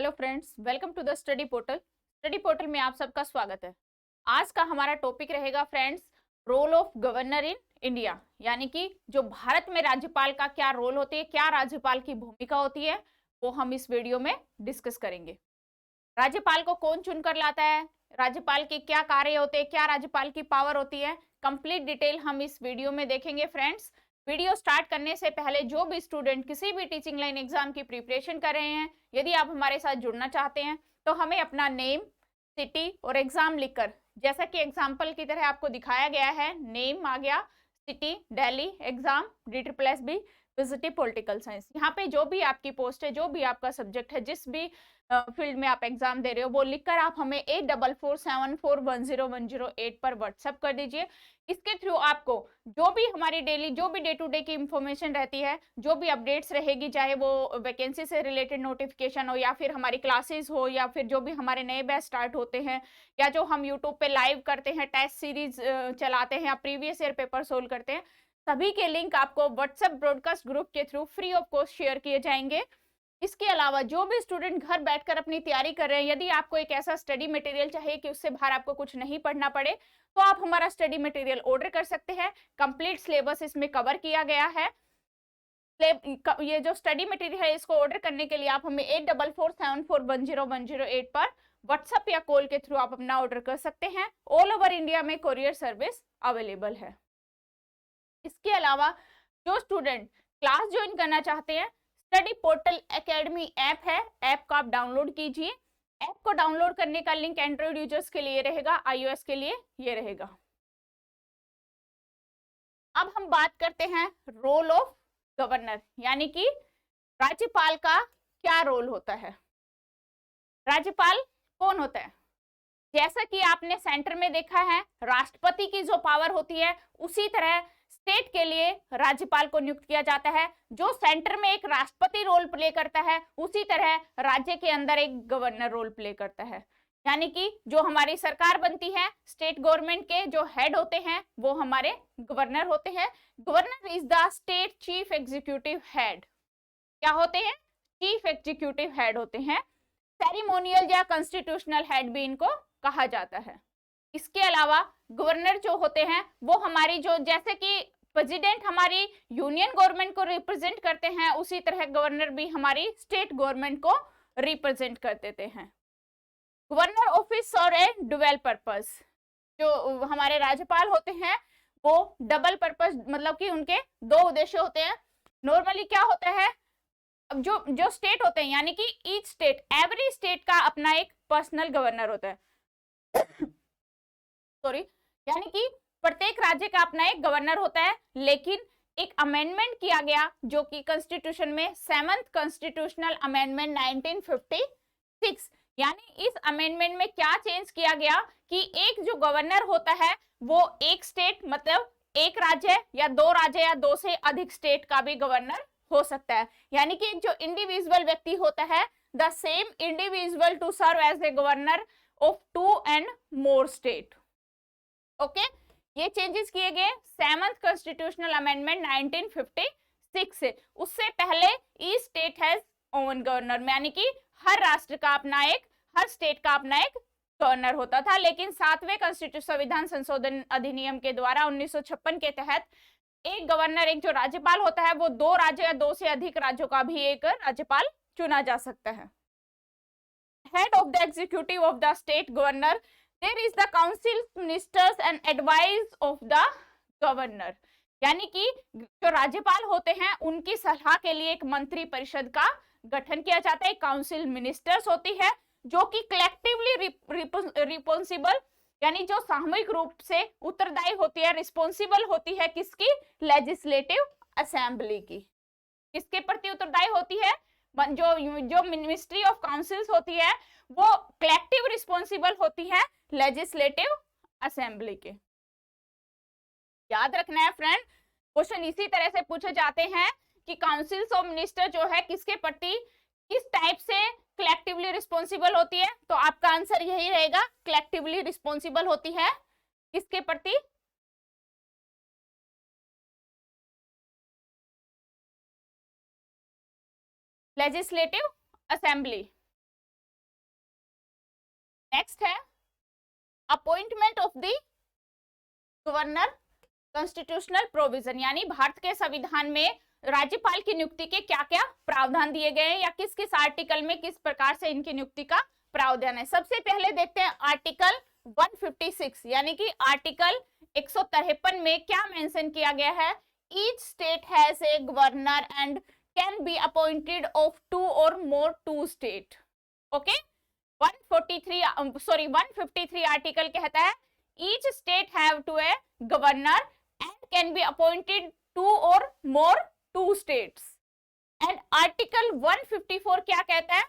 Hello friends, welcome to the study portal. Study portal में आप सबका स्वागत है। आज का हमारा टॉपिक रहेगा friends, role of governor in India, यानी कि जो भारत में राज्यपाल का क्या रोल होती है, क्या राज्यपाल की भूमिका होती है, वो हम इस वीडियो में डिस्कस करेंगे। राज्यपाल को कौन चुनकर लाता है, राज्यपाल के क्या कार्य होते हैं, क्या राज्यपाल की पावर होती है, कंप्लीट डिटेल हम इस वीडियो में देखेंगे फ्रेंड्स। वीडियो स्टार्ट करने से पहले जो भी स्टूडेंट किसी भी टीचिंग लाइन एग्जाम की प्रिपरेशन कर रहे हैं, यदि आप हमारे साथ जुड़ना चाहते हैं तो हमें अपना नेम, सिटी और एग्जाम लिखकर, जैसा कि एग्जाम्पल की तरह आपको दिखाया गया है, नेम आ गया, सिटी दिल्ली, एग्जाम DSSB विजिटी पॉलिटिकल साइंस, यहाँ पे जो भी आपकी पोस्ट है, जो भी आपका सब्जेक्ट है, जिस भी फील्ड में आप एग्जाम दे रहे हो, वो लिखकर आप हमें 8447410108 पर व्हाट्सएप कर दीजिए। इसके थ्रू आपको जो भी हमारी डेली, जो भी डे टू डे की इंफॉर्मेशन रहती है, जो भी अपडेट्स रहेगी, चाहे वो वैकेंसी से रिलेटेड नोटिफिकेशन हो या फिर हमारी क्लासेस हो या फिर जो भी हमारे नए बैच स्टार्ट होते हैं या जो हम यूट्यूब पे लाइव करते हैं, टेस्ट सीरीज चलाते हैं या प्रीवियस ईयर पेपर सोल्व करते हैं, सभी के लिंक आपको व्हाट्सएप ब्रॉडकास्ट ग्रुप के through free of cost share किए जाएंगे। इसके अलावा जो भी स्टूडेंट घर बैठकर अपनी तैयारी कर रहे हैं, यदि आपको एक ऐसा स्टडी मटेरियल चाहिए कि उससे बाहर आपको कुछ नहीं पढ़ना पड़े, तो आप हमारा स्टडी मटेरियल ऑर्डर कर सकते हैं। कंप्लीट सिलेबस इसमें कवर किया गया है। ये जो स्टडी मटेरियल है, इसको ऑर्डर करने के लिए आप हमें 8447410108 पर व्हाट्सएप या कॉल के थ्रू आप अपना ऑर्डर कर सकते हैं। ऑल ओवर इंडिया में कोरियर सर्विस अवेलेबल है। इसके अलावा जो स्टूडेंट क्लास ज्वाइन करना चाहते हैं, स्टडी पोर्टल एकेडमी ऐप है, ऐप को आप डाउनलोड कीजिए। ऐप को डाउनलोड करने का लिंक एंड्रॉइड यूजर्स के लिए रहेगा, iOS के लिए ये रहेगा। अब हम बात करते हैं रोल ऑफ गवर्नर, यानी कि राज्यपाल का क्या रोल होता है। राज्यपाल कौन होता है? जैसा कि आपने सेंटर में देखा है, राष्ट्रपति की जो पावर होती है, उसी तरह स्टेट के लिए राज्यपाल को नियुक्त किया जाता है। जो सेंटर में एक राष्ट्रपति रोल प्ले करता है, उसी तरह राज्य के अंदर एक गवर्नर रोल प्ले करता है। यानी कि जो हमारी सरकार बनती है, स्टेट गवर्नमेंट के जो हेड होते हैं वो हमारे गवर्नर होते हैं। Governor is the state chief executive head. क्या होते हैं? चीफ एग्जीक्यूटिव हेड होते हैं। सेरिमोनियल या कॉन्स्टिट्यूशनल हेड भी इनको कहा जाता है। इसके अलावा गवर्नर जो होते हैं वो हमारी जो, जैसे कि प्रेसिडेंट हमारी यूनियन गवर्नमेंट को रिप्रेजेंट करते हैं, उसी तरह गवर्नर भी हमारी स्टेट गवर्नमेंट को रिप्रेजेंट कर देते हैं। गवर्नर ऑफिस और ए डुअल पर्पस, जो हमारे राज्यपाल होते हैं वो डबल पर्पस, मतलब कि उनके दो उद्देश्य होते हैं। नॉर्मली क्या होता है, अब जो जो स्टेट होते हैं, यानी कि ईच स्टेट, एवरी स्टेट का अपना एक पर्सनल गवर्नर होता है सॉरी, यानी कि प्रत्येक राज्य का अपना एक गवर्नर होता है। लेकिन एक अमेंडमेंट किया गया जो कि कॉन्स्टिट्यूशन में 7th कॉन्स्टिट्यूशनल अमेंडमेंट 1956, यानी इस अमेंडमेंट में क्या चेंज किया गया कि एक जो गवर्नर होता है वो एक स्टेट, मतलब एक राज्य या दो राज्य या दो से अधिक स्टेट का भी गवर्नर हो सकता है। यानी कि एक जो इंडिविजुअल व्यक्ति होता है, the same individual to serve as a governor of 2 and more state. Okay, ये चेंजेस किए गए 7th कॉन्स्टिट्यूशनल अमेंडमेंट 1956 से। उससे पहले each state has own governor, यानी कि हर राष्ट्र का अपना एक, हर स्टेट का अपना एक गवर्नर होता था। लेकिन 7वें कॉन्स्टिट्यूशन संविधान संशोधन अधिनियम के द्वारा 1956 के तहत एक गवर्नर, एक जो राज्यपाल होता है, वो दो राज्य या दो से अधिक राज्यों का भी एक राज्यपाल चुना जा सकता है। Head of the executive of the state governor, there is the council ministers and advice of the governor, यानी कि जो राज्यपाल होते हैं उनकी सलाह के लिए एक मंत्री परिषद का गठन किया जाता है। काउंसिल मिनिस्टर्स होती है जो कि कलेक्टिवली रिस्पॉन्सिबल, यानी जो सामूहिक रूप से उत्तरदायी होती है, रिस्पॉन्सिबल होती है किसकी? लेजिस्लेटिव असेंबली की। किसके प्रति उत्तरदायी होती है? जो मिनिस्ट्री ऑफ काउंसिल्स होती है वो कलेक्टिव रिस्पॉन्सिबल होती है लेजिस्लेटिव असेंबली के। याद रखना है फ्रेंड, क्वेश्चन इसी तरह से पूछे जाते हैं कि काउंसिल्स ऑफ मिनिस्टर जो है किसके प्रति, किस टाइप से कलेक्टिवली रिस्पॉन्सिबल होती है, तो आपका आंसर यही रहेगा, कलेक्टिवली रिस्पॉन्सिबल होती है किसके प्रति? Legislative assembly. नेक्स्ट है appointment of the governor constitutional provision, यानी भारत के संविधान में राज्यपाल की नियुक्ति के क्या क्या प्रावधान दिए गए हैं या किस किस आर्टिकल में किस प्रकार से इनकी नियुक्ति का प्रावधान है। सबसे पहले देखते हैं आर्टिकल 156, यानी कि आर्टिकल 153 में क्या मेंशन किया गया है, each state has a governor and can be appointed of 2 or more 2 state. Okay, 153 article कहता है each state have to a governor and can be appointed 2 or more 2 states। And article 154 क्या कहता है,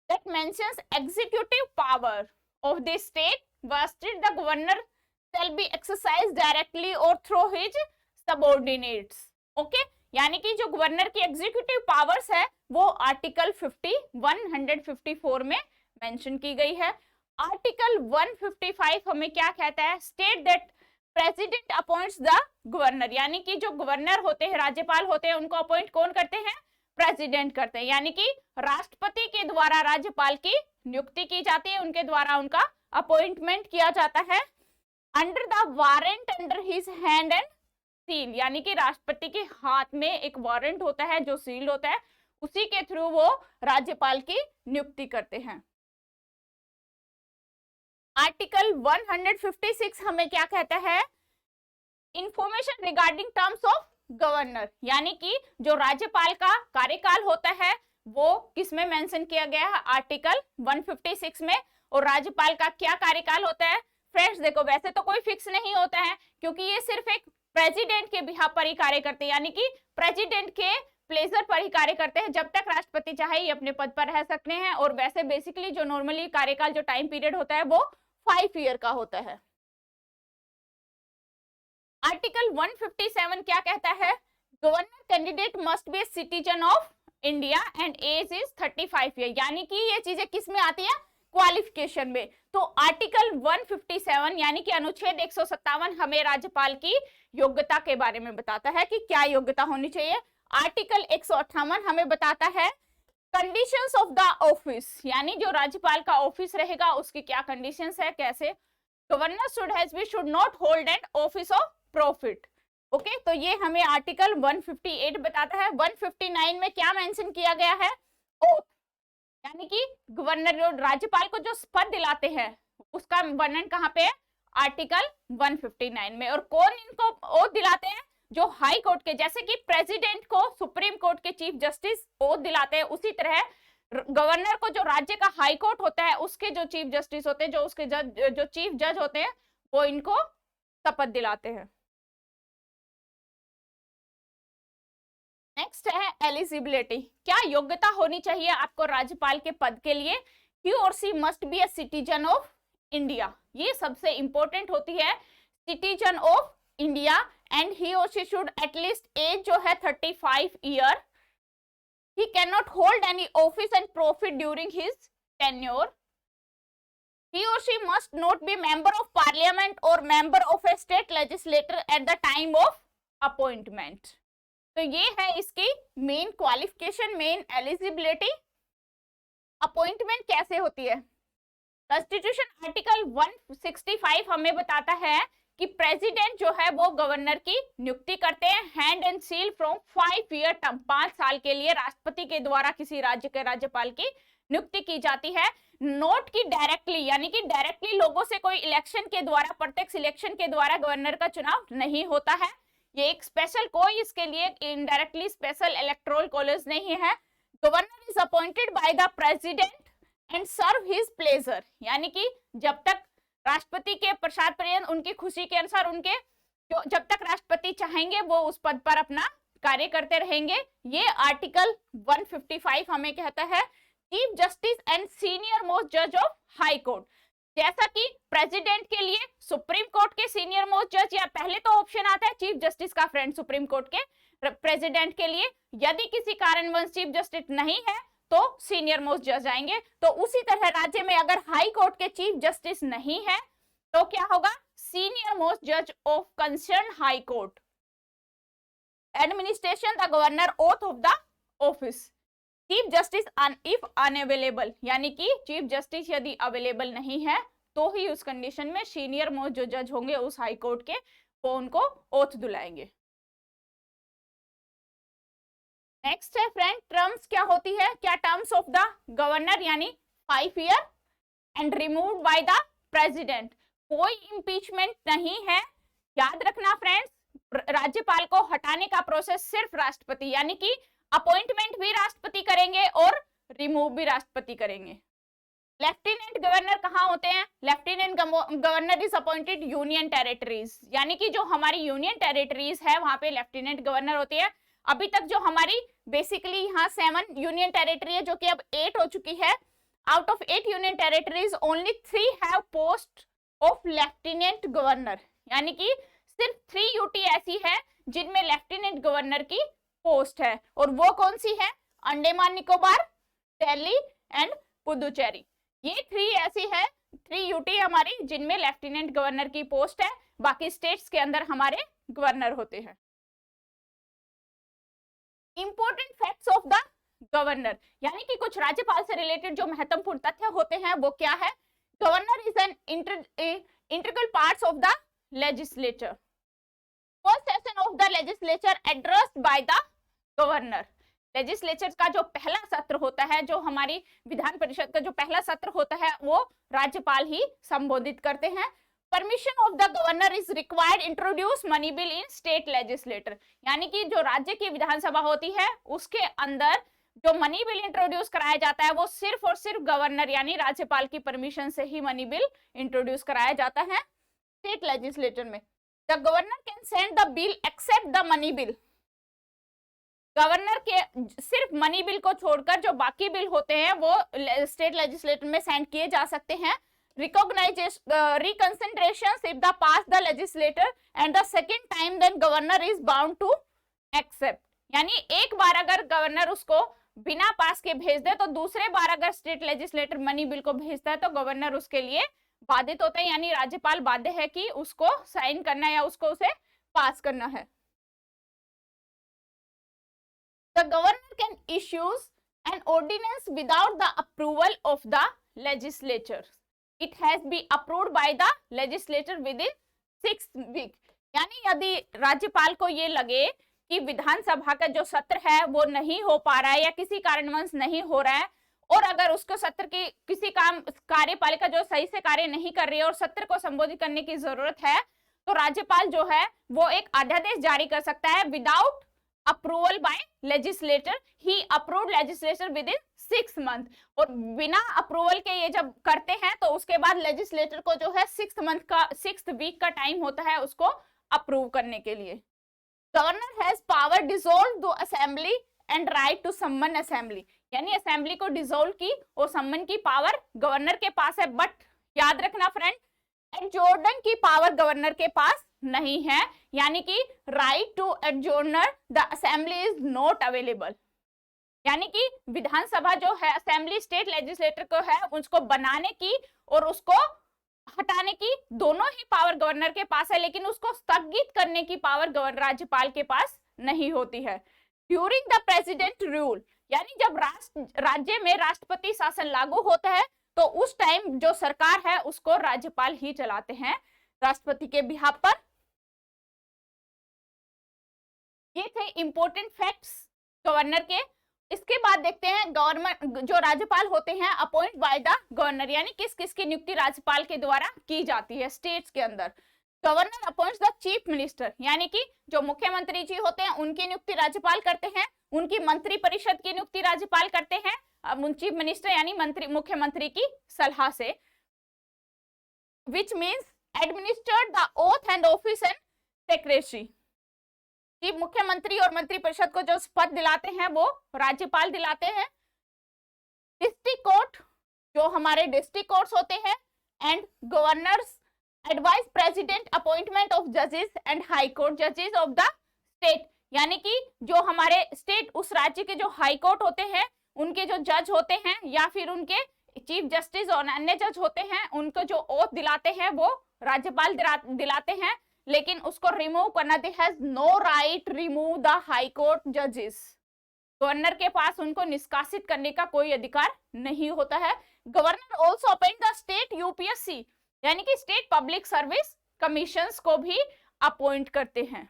that mentions executive power of the state vested the governor shall be exercised directly or through his subordinates। Okay, यानी कि जो governor की executive powers है वो article 154 में मेंशन की गई है। आर्टिकल 155 हमें क्या कहता है, state that president appoints the governor, यानी कि जो गवर्नर होते हैं, राज्यपाल होते हैं, उनको अपॉइंट कौन करते हैं, प्रेसिडेंट करते हैं, यानी कि राष्ट्रपति के द्वारा राज्यपाल की नियुक्ति की जाती है, उनके द्वारा उनका अपॉइंटमेंट किया जाता है। Under the warrant under his hand and seal, यानी कि राष्ट्रपति के हाथ में एक वारंट होता है जो सील्ड होता है, उसी के थ्रू वो राज्यपाल की नियुक्ति करते हैं। आर्टिकल 156 हमें क्या कहता है, information regarding terms of governor, यानी कि जो राज्यपाल का कार्यकाल होता है वो किसमें मेंशन किया गया है, आर्टिकल 156 में। और राज्यपाल का क्या कार्यकाल होता है फ्रेंड्स, देखो वैसे तो कोई फिक्स नहीं होता है क्योंकि ये सिर्फ एक प्रेसिडेंट के बिहाफ पर ही कार्य करते हैं, यानी कि प्रेसिडेंट के प्लेजर पर ही कार्य करते हैं। जब तक राष्ट्रपति चाहे ये अपने पद पर रह सकते हैं, और वैसे बेसिकली जो नॉर्मली कार्यकाल जो टाइम पीरियड होता है वो 5 ईयर का होता है। आर्टिकल 157 क्या कहता है, governor candidate must be a citizen of India and age is 35 year, यानी कि ये चीजें किस में आती है, क्वालिफिकेशन में। तो आर्टिकल 157 यानी कि अनुच्छेद 157 हमें राज्यपाल की योग्यता के बारे में बताता है कि क्या योग्यता होनी चाहिए। आर्टिकल 158 हमें बताता है कंडीशंस ऑफ द ऑफिस, यानी जो राज्यपाल का ऑफिस रहेगा उसकी क्या कंडीशंस है, कैसे। Governor should not hold an office of profit. Okay, तो ये हमें आर्टिकल 158 बताता है। 159 में क्या मेंशन किया गया है, ओथ, यानी कि गवर्नर जो राज्यपाल को जो पद दिलाते हैं उसका वर्णन कहाँ पे है, आर्टिकल 159 में। और कौन इनको ओथ दिलाते हैं, जो हाई कोर्ट के, जैसे कि प्रेसिडेंट को सुप्रीम कोर्ट के चीफ जस्टिस ओथ दिलाते हैं, उसी तरह गवर्नर को जो राज्य का हाई कोर्ट होता है उसके जो चीफ जस्टिस होते हैं, जो उसके जो चीफ जज होते हैं, वो इनको शपथ दिलाते हैं। नेक्स्ट है एलिजिबिलिटी, क्या योग्यता होनी चाहिए आपको राज्यपाल के पद के लिए। ही और सी must be a citizen of India, ये सबसे इंपॉर्टेंट होती है, citizen of India. And he और शी शुड एटलीस्ट एज जो है 35 year. He cannot hold any office and profit during his tenure. He or she must not be member of parliament or member of a state legislature at the time of appointment. तो ये है इसकी main qualification, main eligibility. Appointment कैसे होती है, constitution article 165 हमें बताता है कि प्रेसिडेंट जो है वो गवर्नर की नियुक्ति करते हैं hand and seal from 5 year term, 5 साल के लिए राष्ट्रपति के द्वारा किसी राज्य के राज्यपाल की नियुक्ति की जाती है। नोट की डायरेक्टली, यानी कि डायरेक्टली लोगों से कोई इलेक्शन के द्वारा, प्रत्यक्ष इलेक्शन के द्वारा गवर्नर का चुनाव नहीं होता है। ये एक स्पेशल, कोई इसके लिए इनडायरेक्टली स्पेशल इलेक्टोरल कॉलेज नहीं है। Governor is appointed by the president and serve his pleasure, यानी कि जब तक राष्ट्रपति के प्रसाद पर्यंत उनकी खुशी के अनुसार, उनके जब तक राष्ट्रपति चाहेंगे वो उस पद पर अपना कार्य करते रहेंगे। ये आर्टिकल 155 हमें कहता है chief justice and senior most जज ऑफ हाई कोर्ट, जैसा कि प्रेसिडेंट के लिए सुप्रीम कोर्ट के सीनियर मोस्ट जज, या पहले तो ऑप्शन आता है चीफ जस्टिस का फ्रेंड सुप्रीम कोर्ट के, प्रेसिडेंट के लिए यदि किसी कारणवश चीफ जस्टिस नहीं है तो सीनियर मोस्ट जज आएंगे। तो उसी तरह राज्य में अगर हाई कोर्ट के चीफ जस्टिस नहीं है तो क्या होगा, सीनियर मोस्ट जज of concern high court. Administration the governor oath of the office, chief justice if unavailable, यानी कि चीफ जस्टिस यदि अवेलेबल नहीं है तो ही उस कंडीशन में सीनियर मोस्ट जो जज होंगे उस हाई कोर्ट के, वो उनको ओथ दिलाएंगे। नेक्स्ट है फ्रेंड, टर्म्स क्या होती है, क्या टर्म्स ऑफ द गवर्नर, यानी 5 year and removed by the president. कोई इम्पीचमेंट नहीं है, याद रखना फ्रेंड्स, राज्यपाल को हटाने का प्रोसेस सिर्फ राष्ट्रपति, यानी कि अपॉइंटमेंट भी राष्ट्रपति करेंगे और रिमूव भी राष्ट्रपति करेंगे। लेफ्टिनेंट गवर्नर कहाँ होते हैं, lieutenant governor is appointed union territories, यानी कि जो हमारी यूनियन टेरिटरीज है वहां पे लेफ्टिनेंट गवर्नर होती है। अभी तक जो हमारी बेसिकली यहाँ 7 यूनियन टेरिटरी है, जो कि अब 8 हो चुकी है। Out of 8 union territories only 3 have post of lieutenant governor, यानी कि सिर्फ 3 यूटी ऐसी है जिनमें लेफ्टिनेंट गवर्नर की पोस्ट है, और वो कौन सी है, अंडमान निकोबार, दिल्ली एंड पुदुचेरी। ये 3 ऐसी है, 3 यूटी हमारी जिनमें लेफ्टिनेंट गवर्नर की पोस्ट है, बाकी स्टेट्स के अंदर हमारे गवर्नर होते हैं। Important facts of the governor, यानी कि कुछ राज्यपाल से रिलेटेड जो महत्वपूर्ण तथ्य होते हैं वो क्या है, governor is an integral part of the legislature. First session of the legislature addressed by the governor. Legislature का जो पहला सत्र होता है, जो हमारी विधान परिषद का जो पहला सत्र होता है, वो राज्यपाल ही संबोधित करते हैं। Permission of the governor is required introduce money bill in state legislator, यानी कि जो राज्य की विधानसभा होती है उसके अंदर जो मनी बिल इंट्रोड्यूस कराया जाता है वो सिर्फ और सिर्फ गवर्नर यानी राज्यपाल की परमिशन से ही मनी बिल इंट्रोड्यूस कराया जाता है स्टेट लेजिस्लेटर में। The governor can send the bill except the money bill, governor के सिर्फ मनी बिल को छोड़कर जो बाकी बिल होते हैं वो स्टेट लेजिस्लेटर में सेंड किए जा सकते हैं। Reconsideration if the pass the legislator and the second time then governor is bound to accept, यानी एक बार अगर गवर्नर उसको बिना पास के भेज दे तो दूसरे बार अगर स्टेट लेजिस्लेटर मनी बिल को भेजता है तो गवर्नर उसके लिए बाधित होता है, यानी राज्यपाल बाध्य है कि उसको साइन करना या उसको उसे पास करना है। The governor can issue an ordinance without the approval of the legislature. It has been approved by the legislature within 6 weeks. यानी यदि राज्यपाल को ये लगे कि विधानसभा का जो सत्र है वो नहीं हो पा रहा है या किसी कारणवश नहीं हो रहा है, और अगर उसको सत्र की किसी कार्यपालिका जो सही से कार्य नहीं कर रही है और सत्र को संबोधित करने की जरूरत है, तो राज्यपाल जो है वो एक अध्यादेश जारी कर सकता है without approval bye legislator. He approved legislature with in 6 month, और बिना अप्रूवल के ये जब करते हैं तो उसके बाद लेजिस्लेटर को जो है 6th वीक का टाइम होता है उसको अप्रूव करने के लिए। Governor has power dissolve the assembly and right to summon assembly, यानी असेंबली को डिसॉल्व की और सम्मन की पावर गवर्नर के पास है, बट याद रखना फ्रेंड एडजॉर्न की पावर गवर्नर के पास नहीं है, यानी कि right to adjourn the assembly is not available, यानी कि विधानसभा जो है असेंबली स्टेट लेजिस्लेटर को है उसको बनाने की और उसको हटाने की दोनों ही पावर गवर्नर के पास है, लेकिन उसको स्थगित करने की पावर राज्यपाल के पास नहीं होती है। ड्यूरिंग द प्रेसिडेंट रूल, यानी जब राज्य में राष्ट्रपति शासन लागू होता है तो उस टाइम जो सरकार है उसको राज्यपाल ही चलाते हैं राष्ट्रपति के बिहाफ पर। ये थे इंपॉर्टेंट फैक्ट्स गवर्नर के। इसके बाद देखते हैं गवर्नमेंट जो राज्यपाल होते हैं अपॉइंट बाय द गवर्नर, यानी किस किस की नियुक्ति राज्यपाल के द्वारा की जाती है स्टेट्स के अंदर। Governor appoints the chief minister, यानी कि जो मुख्यमंत्री जी होते हैं उनकी नियुक्ति राज्यपाल करते हैं, उनकी मंत्री परिषद की नियुक्ति राज्यपाल करते हैं चीफ मिनिस्टर यानी मुख्यमंत्री की सलाह से, which means administered the oath and office and secretary. मुख्यमंत्री और मंत्री परिषद को जो पद दिलाते हैं वो राज्यपाल दिलाते हैं। डिस्ट्रिक्ट कोर्ट, जो हमारे डिस्ट्रिक्ट कोर्ट्स होते हैं, and governors advice president appointment of जजेस एंड हाई कोर्ट जजेस ऑफ द स्टेट, यानी कि जो हमारे स्टेट उस राज्य के जो हाई कोर्ट होते हैं उनके जो जज होते हैं या फिर उनके चीफ जस्टिस और अन्य जज होते हैं उनको जो ओथ दिलाते हैं वो राज्यपाल दिलाते हैं, लेकिन उसको रिमूव करना, they has no right remove the high court जजेस। गवर्नर के पास उनको निष्कासित करने का कोई अधिकार नहीं होता है। Governor also appoint the state UPSC, यानी कि स्टेट पब्लिक सर्विस कमीशंस को भी अपॉइंट करते हैं।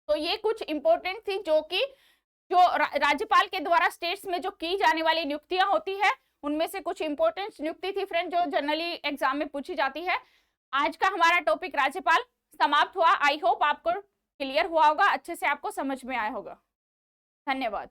तो ये कुछ इंपॉर्टेंट थी जो कि राज्यपाल के द्वारा स्टेट्स में जो की जाने वाली नियुक्तियां होती है उनमें से कुछ इंपॉर्टेंट नियुक्ति थी फ्रेंड, जो जनरली एग्जाम में पूछी जाती है। आज का हमारा टॉपिक राज्यपाल समाप्त हुआ। आई होप आपको क्लियर हुआ होगा, अच्छे से आपको समझ में आया होगा। धन्यवाद।